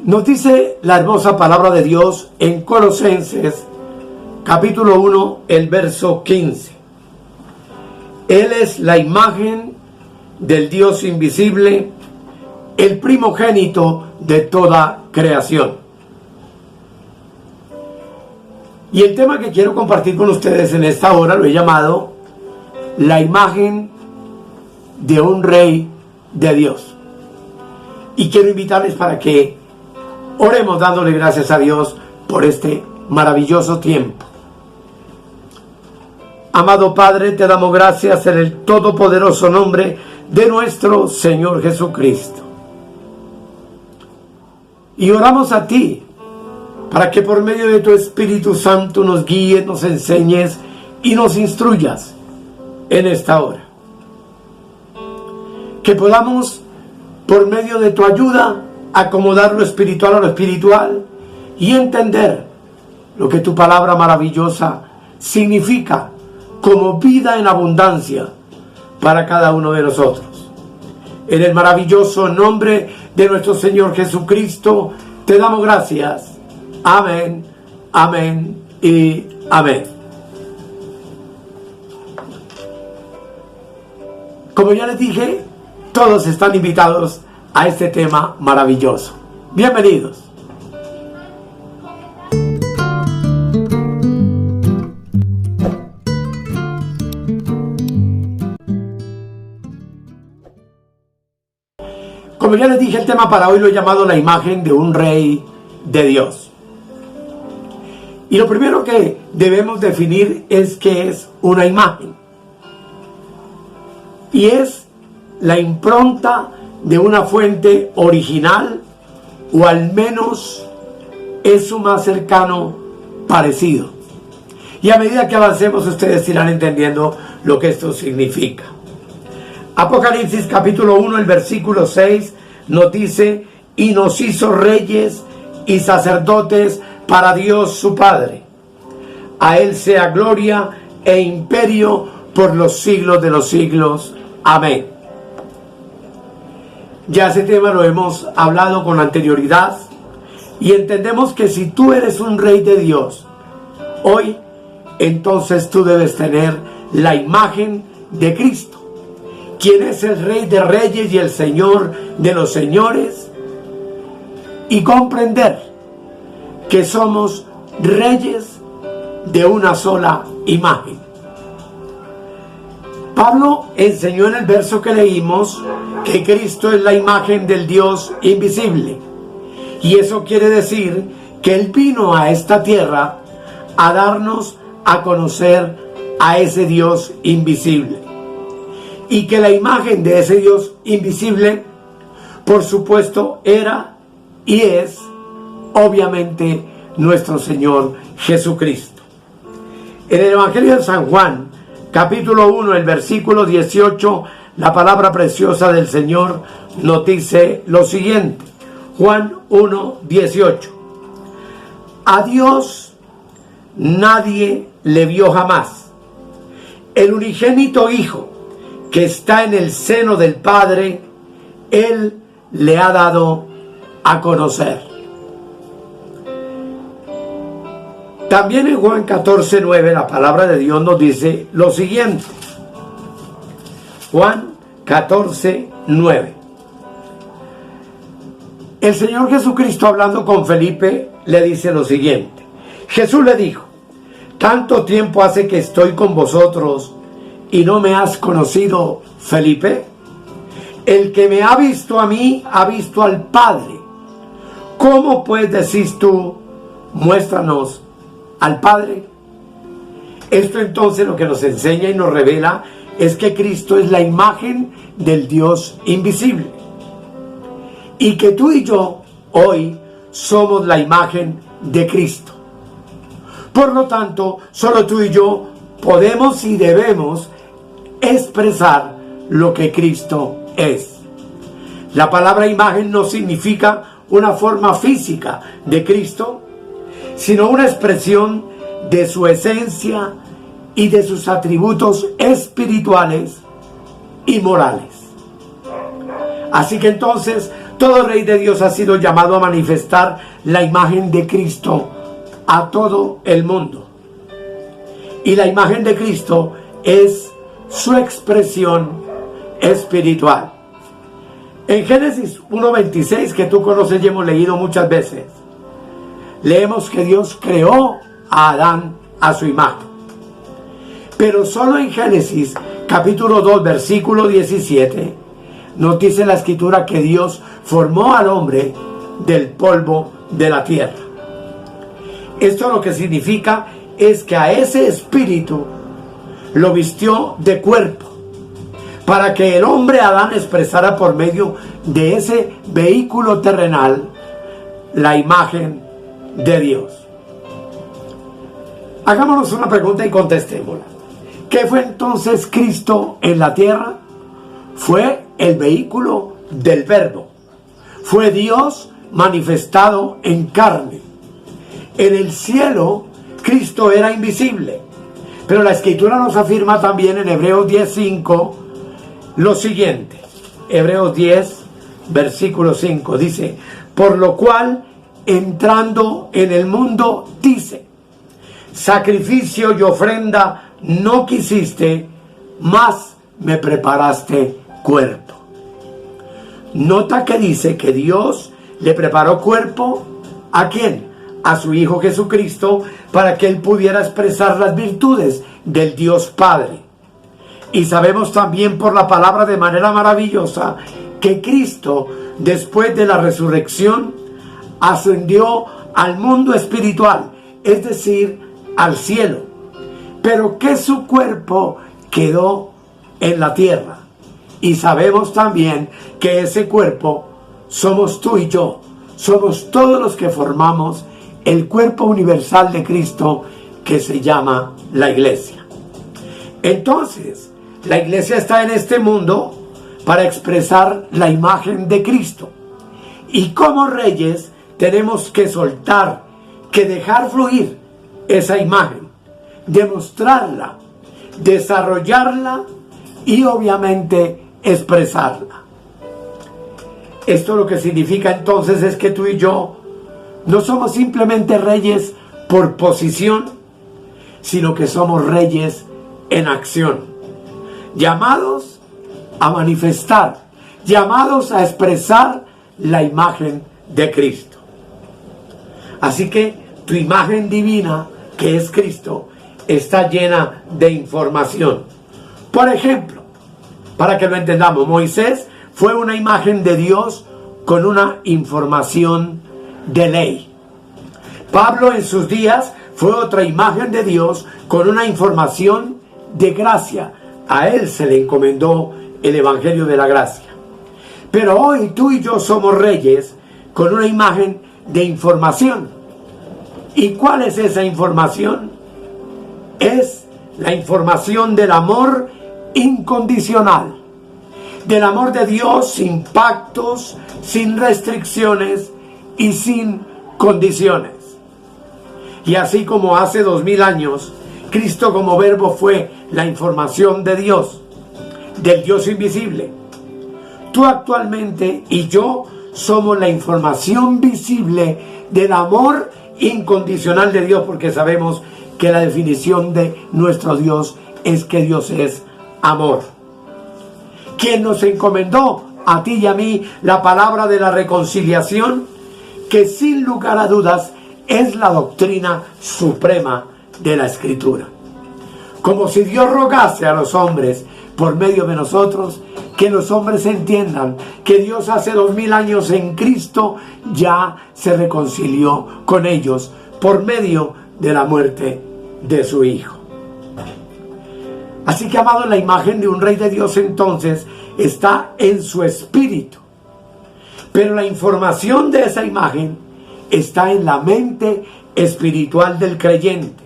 Nos dice la hermosa palabra de Dios en Colosenses, capítulo 1, el verso 15. Él es la imagen del Dios invisible, el primogénito de toda creación. Y el tema que quiero compartir con ustedes en esta hora lo he llamado la imagen de un rey de Dios. Y quiero invitarles para que oremos dándole gracias a Dios por este maravilloso tiempo. Amado Padre, te damos gracias en el todopoderoso nombre de nuestro Señor Jesucristo. Y oramos a ti para que por medio de tu Espíritu Santo nos guíes, nos enseñes y nos instruyas en esta hora. Que podamos, por medio de tu ayuda, acomodar lo espiritual a lo espiritual y entender lo que tu palabra maravillosa significa como vida en abundancia para cada uno de nosotros. En el maravilloso nombre de nuestro Señor Jesucristo te damos gracias. Amén, amén y amén. Como ya les dije, todos están invitados a este tema maravilloso. Bienvenidos. Como ya les dije, el tema para hoy lo he llamado la imagen de un rey de Dios. Y lo primero que debemos definir es qué es una imagen. Y es la impronta de una fuente original, o al menos es su más cercano parecido. Y a medida que avancemos, ustedes irán entendiendo lo que esto significa. Apocalipsis capítulo 1, el versículo 6 nos dice: y nos hizo reyes y sacerdotes para Dios su Padre. A Él sea gloria e imperio por los siglos de los siglos. Amén. Ya ese tema lo hemos hablado con anterioridad y entendemos que si tú eres un rey de Dios hoy, entonces tú debes tener la imagen de Cristo, quien es el Rey de Reyes y el Señor de los Señores, y comprender que somos reyes de una sola imagen. Pablo enseñó en el verso que leímos que Cristo es la imagen del Dios invisible. Y eso quiere decir que Él vino a esta tierra a darnos a conocer a ese Dios invisible. Y que la imagen de ese Dios invisible, por supuesto, era y es, obviamente, nuestro Señor Jesucristo. En el Evangelio de San Juan, capítulo 1, el versículo 18, la palabra preciosa del Señor nos dice lo siguiente. Juan 1, 18. A Dios nadie le vio jamás. El unigénito Hijo que está en el seno del Padre, Él le ha dado a conocer. También en Juan 14, 9, la palabra de Dios nos dice lo siguiente. Juan 14, 9. El Señor Jesucristo, hablando con Felipe, le dice lo siguiente. Jesús le dijo: ¿tanto tiempo hace que estoy con vosotros y no me has conocido, Felipe? El que me ha visto a mí, ha visto al Padre. ¿Cómo pues decís tú, muéstranos al Padre? Esto entonces lo que nos enseña y nos revela es que Cristo es la imagen del Dios invisible. Y que tú y yo hoy somos la imagen de Cristo. Por lo tanto, solo tú y yo podemos y debemos expresar lo que Cristo es. La palabra imagen no significa una forma física de Cristo, sino una expresión de su esencia y de sus atributos espirituales y morales. Así que entonces Todo rey de Dios ha sido llamado a manifestar la imagen de Cristo a todo el mundo. Y la imagen de Cristo es su expresión espiritual. En Génesis 1:26, que tú conoces y hemos leído muchas veces, leemos que Dios creó a Adán a su imagen. Pero solo en Génesis capítulo 2, versículo 17, nos dice la Escritura que Dios formó al hombre del polvo de la tierra. Esto lo que significa es que a ese espíritu lo vistió de cuerpo, para que el hombre Adán expresara por medio de ese vehículo terrenal la imagen de Dios. Hagámonos una pregunta y contestémosla. ¿Qué fue entonces Cristo en la tierra? Fue el vehículo del Verbo. Fue Dios manifestado en carne. En el cielo, Cristo era invisible. Pero la Escritura nos afirma también en Hebreos 10:5 lo siguiente. Hebreos 10, versículo 5 dice: por lo cual, entrando en el mundo, dice: sacrificio y ofrenda no quisiste, mas me preparaste cuerpo. Nota que dice que Dios le preparó cuerpo ¿a quién? A su Hijo Jesucristo, para que Él pudiera expresar las virtudes del Dios Padre. Y sabemos también por la palabra de manera maravillosa que Cristo, después de la resurrección, ascendió al mundo espiritual, es decir, al cielo, pero que su cuerpo quedó en la tierra. Y sabemos también que ese cuerpo somos tú y yo, somos todos los que formamos el cuerpo universal de Cristo, que se llama la iglesia. Entonces, la iglesia está en este mundo para expresar la imagen de Cristo. Y como reyes tenemos que soltar, que dejar fluir esa imagen, demostrarla, desarrollarla y obviamente expresarla. Esto lo que significa entonces es que tú y yo no somos simplemente reyes por posición, sino que somos reyes en acción, llamados a manifestar, llamados a expresar la imagen de Cristo. Así que tu imagen divina, que es Cristo, está llena de información. Por ejemplo, para que lo entendamos, Moisés fue una imagen de Dios con una información de ley. Pablo en sus días fue otra imagen de Dios con una información de gracia. A él se le encomendó el Evangelio de la gracia. Pero hoy tú y yo somos reyes con una imagen de información. ¿Y cuál es esa información? Es la información del amor incondicional, del amor de Dios sin pactos, sin restricciones y sin condiciones. Y así como hace 2000 años, Cristo como verbo fue la información de Dios, del Dios invisible. Tú actualmente y yo somos la información visible del amor incondicional de Dios, porque sabemos que la definición de nuestro Dios es que Dios es amor. Quien nos encomendó a ti y a mí la palabra de la reconciliación, que sin lugar a dudas es la doctrina suprema de la Escritura. Como si Dios rogase a los hombres por medio de nosotros, que los hombres entiendan que Dios hace 2000 años en Cristo ya se reconcilió con ellos por medio de la muerte de su Hijo. Así que, amado, la imagen de un rey de Dios entonces está en su espíritu, pero la información de esa imagen está en la mente espiritual del creyente.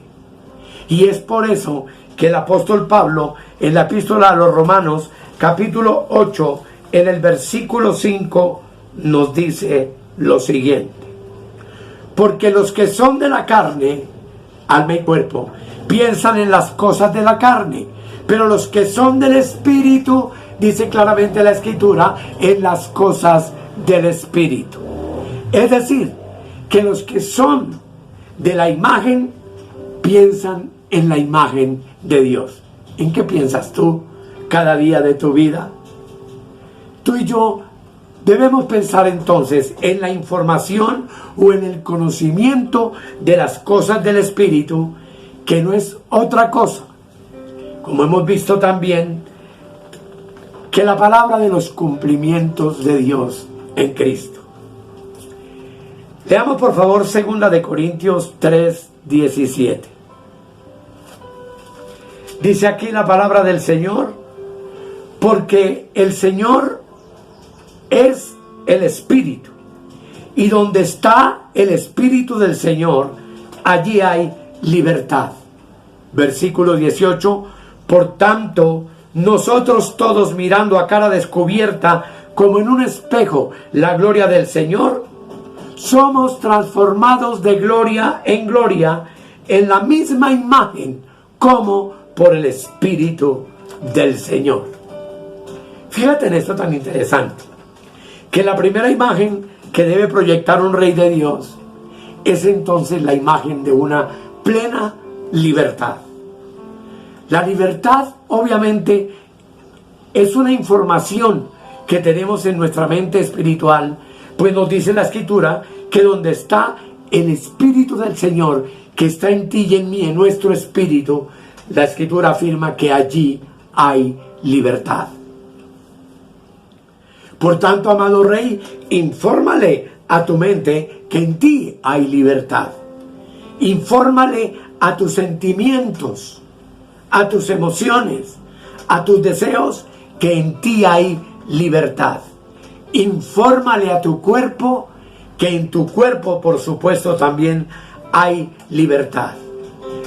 Y es por eso que el apóstol Pablo, en la epístola a los Romanos, capítulo 8, en el versículo 5, nos dice lo siguiente: porque los que son de la carne, alma y cuerpo, piensan en las cosas de la carne, pero los que son del Espíritu, dice claramente la Escritura, en las cosas del Espíritu. Es decir, que los que son de la imagen piensan en la imagen de Dios. ¿En qué piensas tú cada día de tu vida? Tú y yo debemos pensar entonces en la información o en el conocimiento de las cosas del Espíritu, que no es otra cosa, como hemos visto también, que la palabra de los cumplimientos de Dios en Cristo. Leamos por favor 2 Corintios 3:17. Dice aquí la palabra del Señor: porque el Señor es el Espíritu, y donde está el Espíritu del Señor, allí hay libertad. Versículo 18: por tanto, nosotros todos, mirando a cara descubierta como en un espejo la gloria del Señor, somos transformados de gloria en gloria en la misma imagen como por el Espíritu del Señor. Fíjate en esto tan interesante, que la primera imagen que debe proyectar un rey de Dios es entonces la imagen de una plena libertad. La libertad obviamente es una información que tenemos en nuestra mente espiritual, pues nos dice la Escritura que donde está el Espíritu del Señor, que está en ti y en mí, en nuestro espíritu, la Escritura afirma que allí hay libertad. Por tanto, amado Rey, infórmale a tu mente que en ti hay libertad. Infórmale a tus sentimientos, a tus emociones, a tus deseos, que en ti hay libertad. Infórmale a tu cuerpo que en tu cuerpo, por supuesto, también hay libertad.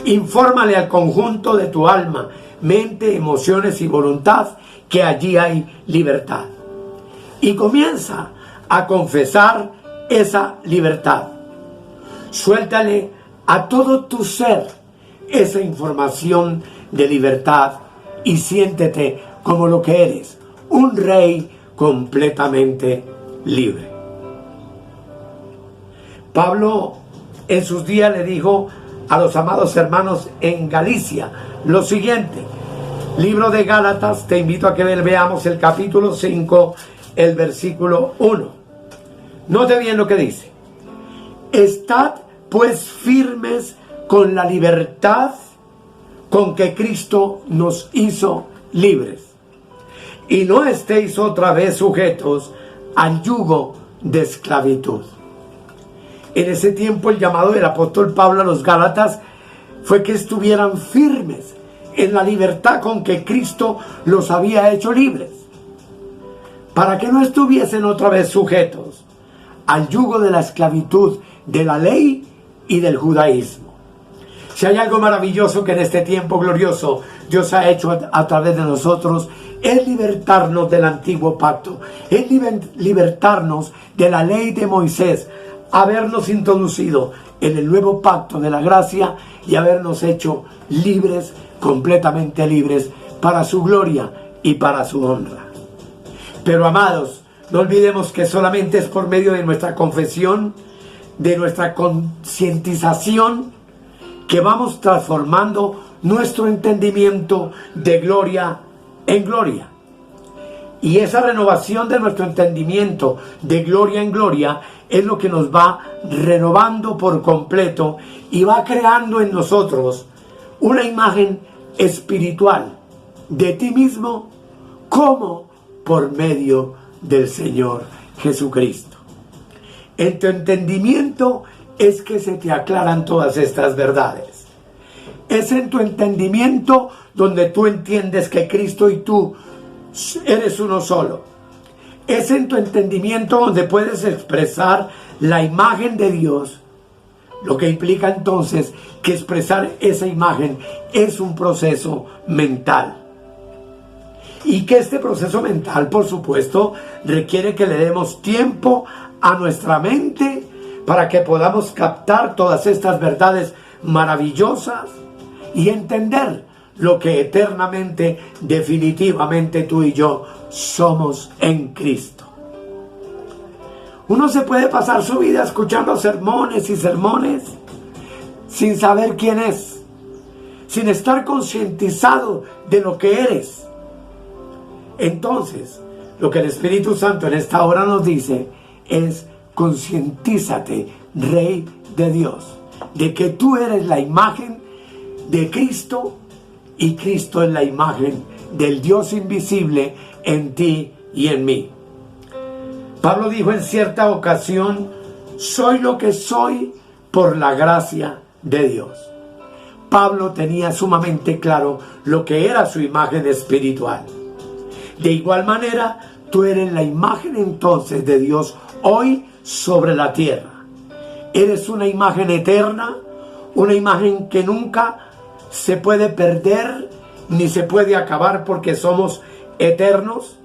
Infórmale al conjunto de tu alma, mente, emociones y voluntad que allí hay libertad. Y comienza a confesar esa libertad. Suéltale a todo tu ser esa información de libertad y siéntete como lo que eres, un rey completamente libre. Pablo en sus días le dijo a los amados hermanos en Galicia lo siguiente. Libro de Gálatas, te invito a que veamos el capítulo 5, el versículo 1. Note bien lo que dice: estad pues firmes con la libertad con que Cristo nos hizo libres, y no estéis otra vez sujetos al yugo de esclavitud. En ese tiempo el llamado del apóstol Pablo a los Gálatas fue que estuvieran firmes en la libertad con que Cristo los había hecho libres, para que no estuviesen otra vez sujetos al yugo de la esclavitud de la ley y del judaísmo. Si hay algo maravilloso que en este tiempo glorioso Dios ha hecho a través de nosotros, es libertarnos del antiguo pacto, es libertarnos de la ley de Moisés, habernos introducido en el nuevo pacto de la gracia y habernos hecho libres, completamente libres, para su gloria y para su honra. Pero amados, no olvidemos que solamente es por medio de nuestra confesión, de nuestra concientización, que vamos transformando nuestro entendimiento de gloria en gloria. Y esa renovación de nuestro entendimiento de gloria en gloria es lo que nos va renovando por completo y va creando en nosotros una imagen espiritual de ti mismo como por medio del Señor Jesucristo. En tu entendimiento es que se te aclaran todas estas verdades. Es en tu entendimiento donde tú entiendes que Cristo y tú eres uno solo. Es en tu entendimiento donde puedes expresar la imagen de Dios, lo que implica entonces que expresar esa imagen es un proceso mental. Y que este proceso mental, por supuesto, requiere que le demos tiempo a nuestra mente para que podamos captar todas estas verdades maravillosas y entender lo que eternamente, definitivamente tú y yo somos en Cristo. Uno se puede pasar su vida escuchando sermones y sermones sin saber quién es, sin estar concientizado de lo que eres. Entonces, lo que el Espíritu Santo en esta hora nos dice es: concientízate, Rey de Dios, de que tú eres la imagen de Cristo y Cristo es la imagen del Dios invisible en ti y en mí. Pablo dijo en cierta ocasión: soy lo que soy por la gracia de Dios. Pablo tenía sumamente claro lo que era su imagen espiritual. De igual manera, tú eres la imagen entonces de Dios hoy sobre la tierra. Eres una imagen eterna, una imagen que nunca se puede perder ni se puede acabar porque somos eternos.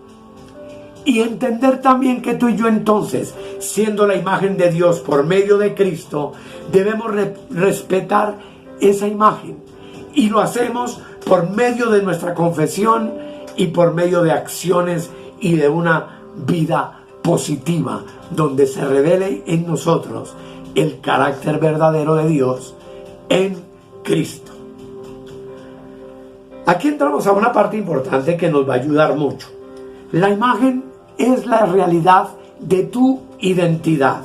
Y entender también que tú y yo entonces, siendo la imagen de Dios por medio de Cristo, debemos respetar esa imagen. Y lo hacemos por medio de nuestra confesión y por medio de acciones y de una vida positiva, donde se revele en nosotros el carácter verdadero de Dios en Cristo. Aquí entramos a una parte importante que nos va a ayudar mucho. La imagen es la realidad de tu identidad.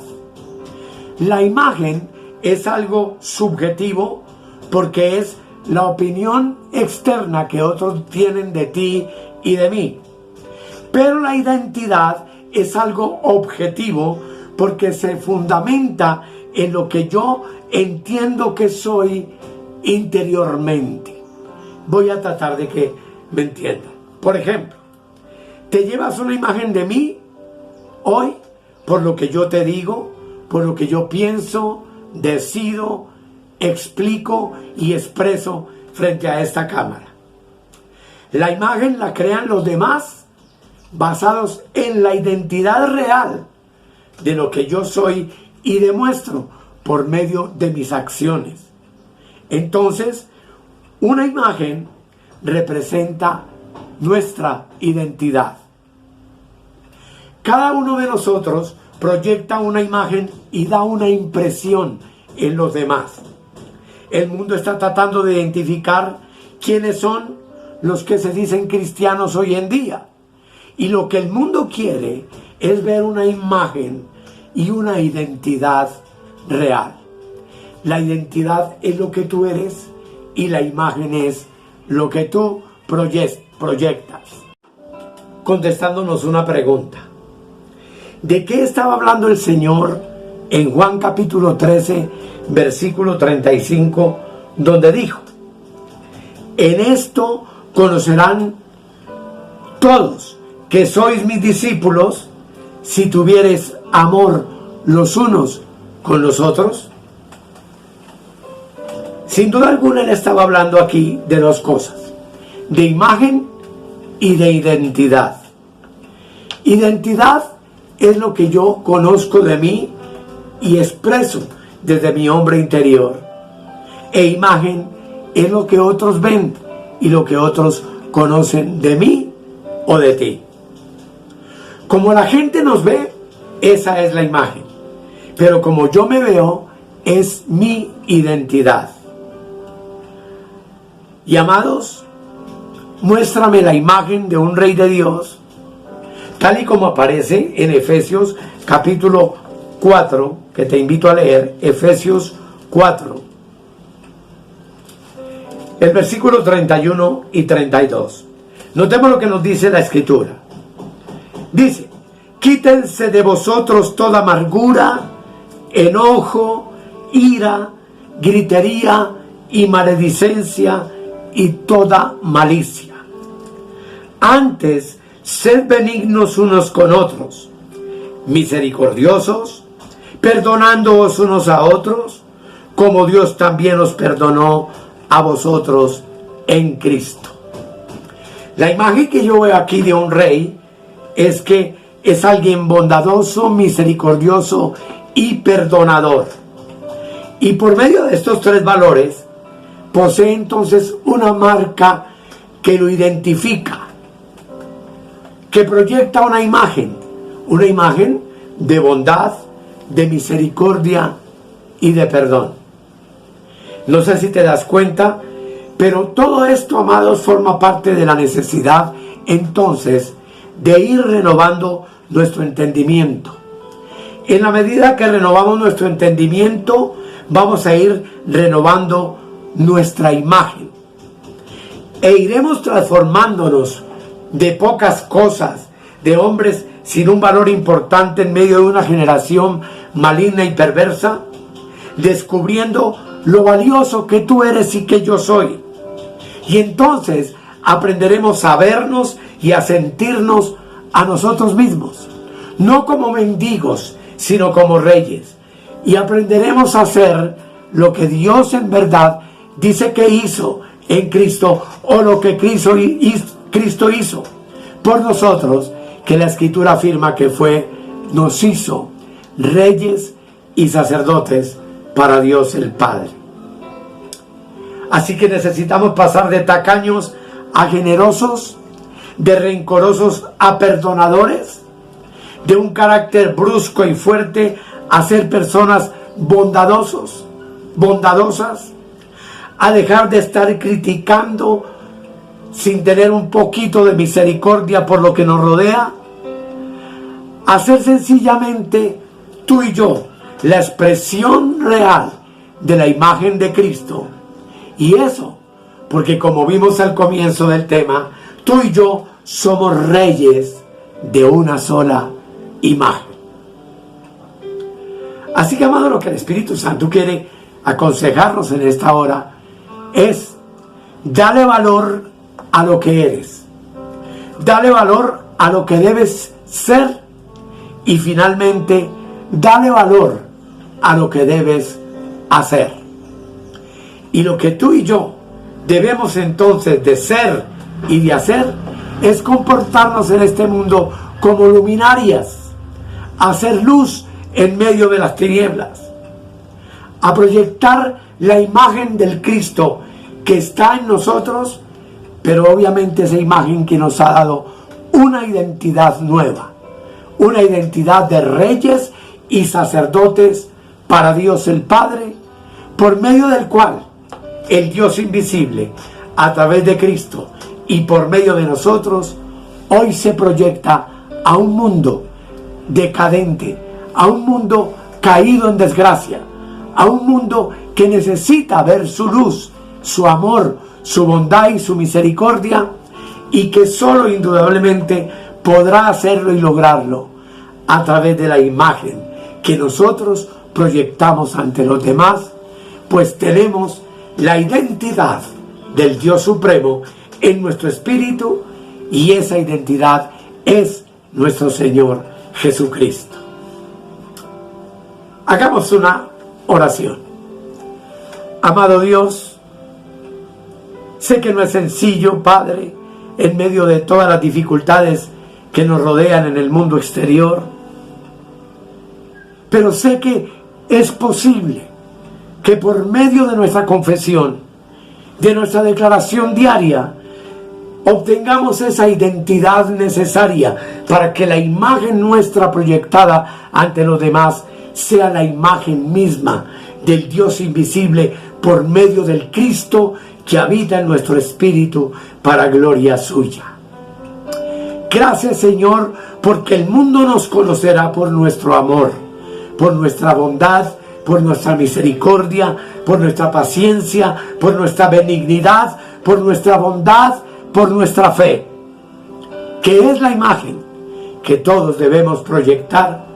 La imagen es algo subjetivo porque es la opinión externa que otros tienen de ti y de mí. Pero la identidad es algo objetivo porque se fundamenta en lo que yo entiendo que soy interiormente. Voy a tratar de que me entiendan. Por ejemplo, ¿te llevas una imagen de mí hoy por lo que yo te digo, por lo que yo pienso, decido, explico y expreso frente a esta cámara? La imagen la crean los demás basados en la identidad real de lo que yo soy y demuestro por medio de mis acciones. Entonces, una imagen representa nuestra identidad. Cada uno de nosotros proyecta una imagen y da una impresión en los demás. El mundo está tratando de identificar quiénes son los que se dicen cristianos hoy en día. Y lo que el mundo quiere es ver una imagen y una identidad real. La identidad es lo que tú eres y la imagen es lo que tú proyectas. Contestándonos una pregunta. ¿De qué estaba hablando el Señor en Juan capítulo 13, versículo 35, donde dijo: en esto conocerán todos que sois mis discípulos, si tuviereis amor los unos con los otros? Sin duda alguna él estaba hablando aquí de dos cosas: de imagen y de identidad. Identidad es lo que yo conozco de mí y expreso desde mi hombre interior. E imagen es lo que otros ven y lo que otros conocen de mí o de ti. Como la gente nos ve, esa es la imagen. Pero como yo me veo, es mi identidad. Y amados, muéstrame la imagen de un Rey de Dios, tal y como aparece en Efesios capítulo 4, que te invito a leer, Efesios 4, el versículo 31 y 32. Notemos lo que nos dice la Escritura. Dice: quítense de vosotros toda amargura, enojo, ira, gritería y maledicencia y toda malicia. Antes, sed benignos unos con otros, misericordiosos, perdonándoos unos a otros, como Dios también os perdonó a vosotros en Cristo. La imagen que yo veo aquí de un rey es que es alguien bondadoso, misericordioso y perdonador. Y por medio de estos tres valores, posee entonces una marca que lo identifica, que proyecta una imagen de bondad, de misericordia y de perdón. No sé si te das cuenta, pero todo esto, amados, forma parte de la necesidad entonces de ir renovando nuestro entendimiento. En la medida que renovamos nuestro entendimiento, vamos a ir renovando nuestra imagen e iremos transformándonos de pocas cosas, de hombres sin un valor importante en medio de una generación maligna y perversa, descubriendo lo valioso que tú eres y que yo soy. Y entonces aprenderemos a vernos y a sentirnos a nosotros mismos, no como mendigos, sino como reyes. Y aprenderemos a hacer lo que Dios en verdad dice que hizo en Cristo, o lo que Cristo hizo por nosotros, que la Escritura afirma que nos hizo reyes y sacerdotes para Dios el Padre. Así que necesitamos pasar de tacaños a generosos, de rencorosos a perdonadores, de un carácter brusco y fuerte a ser personas bondadosas, a dejar de estar criticando sin tener un poquito de misericordia por lo que nos rodea, a ser sencillamente tú y yo la expresión real de la imagen de Cristo. Y eso, porque como vimos al comienzo del tema, tú y yo somos reyes de una sola imagen. Así que, amado, lo que el Espíritu Santo quiere aconsejarnos en esta hora es: dale valor a lo que eres, dale valor a lo que debes ser, y finalmente dale valor a lo que debes hacer. Y lo que tú y yo debemos entonces de ser y de hacer es comportarnos en este mundo como luminarias, hacer luz en medio de las tinieblas, a proyectar la imagen del Cristo que está en nosotros, pero obviamente esa imagen que nos ha dado una identidad nueva, una identidad de reyes y sacerdotes para Dios el Padre, por medio del cual el Dios invisible, a través de Cristo y por medio de nosotros, hoy se proyecta a un mundo decadente, a un mundo caído en desgracia, a un mundo que necesita ver su luz, su amor, su bondad y su misericordia, y que solo indudablemente podrá hacerlo y lograrlo a través de la imagen que nosotros proyectamos ante los demás, pues tenemos la identidad del Dios Supremo en nuestro espíritu, y esa identidad es nuestro Señor Jesucristo. Hagamos una oración. Amado Dios, sé que no es sencillo, Padre, en medio de todas las dificultades que nos rodean en el mundo exterior, pero sé que es posible que por medio de nuestra confesión, de nuestra declaración diaria, obtengamos esa identidad necesaria para que la imagen nuestra proyectada ante los demás sea la imagen misma del Dios invisible por medio del Cristo que habita en nuestro espíritu para gloria suya. Gracias, Señor, porque el mundo nos conocerá por nuestro amor, por nuestra bondad, por nuestra misericordia, por nuestra paciencia, por nuestra benignidad, por nuestra bondad, por nuestra fe, que es la imagen que todos debemos proyectar,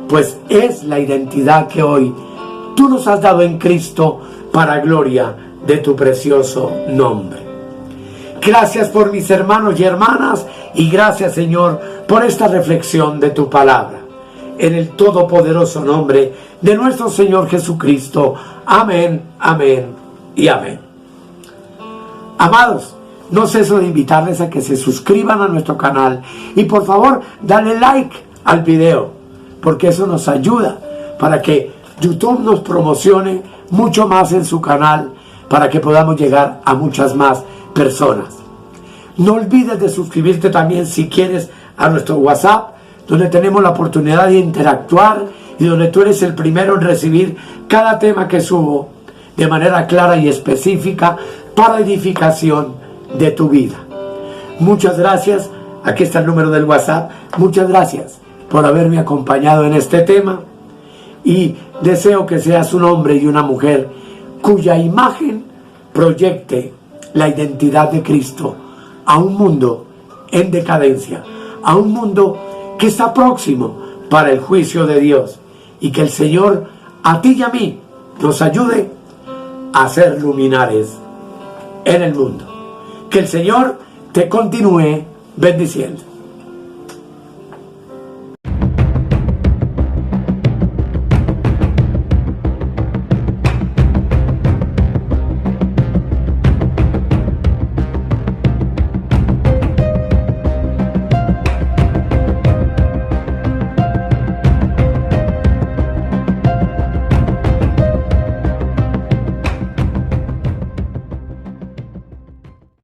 pues es la identidad que hoy tú nos has dado en Cristo para gloria de tu precioso nombre. Gracias por mis hermanos y hermanas, y gracias, Señor, por esta reflexión de tu palabra. En el todopoderoso nombre de nuestro Señor Jesucristo. Amén, amén y amén. Amados, no ceso de invitarles a que se suscriban a nuestro canal y por favor dale like al video, porque eso nos ayuda para que YouTube nos promocione mucho más en su canal, para que podamos llegar a muchas más personas. No olvides de suscribirte también, si quieres, a nuestro WhatsApp donde tenemos la oportunidad de interactuar y donde tú eres el primero en recibir cada tema que subo de manera clara y específica para edificación de tu vida. Muchas gracias. Aquí está el número del WhatsApp. Muchas gracias por haberme acompañado en este tema y deseo que seas un hombre y una mujer cuya imagen proyecte la identidad de Cristo a un mundo en decadencia, a un mundo que está próximo para el juicio de Dios, y que el Señor a ti y a mí nos ayude a ser luminares en el mundo. Que el Señor te continúe bendiciendo.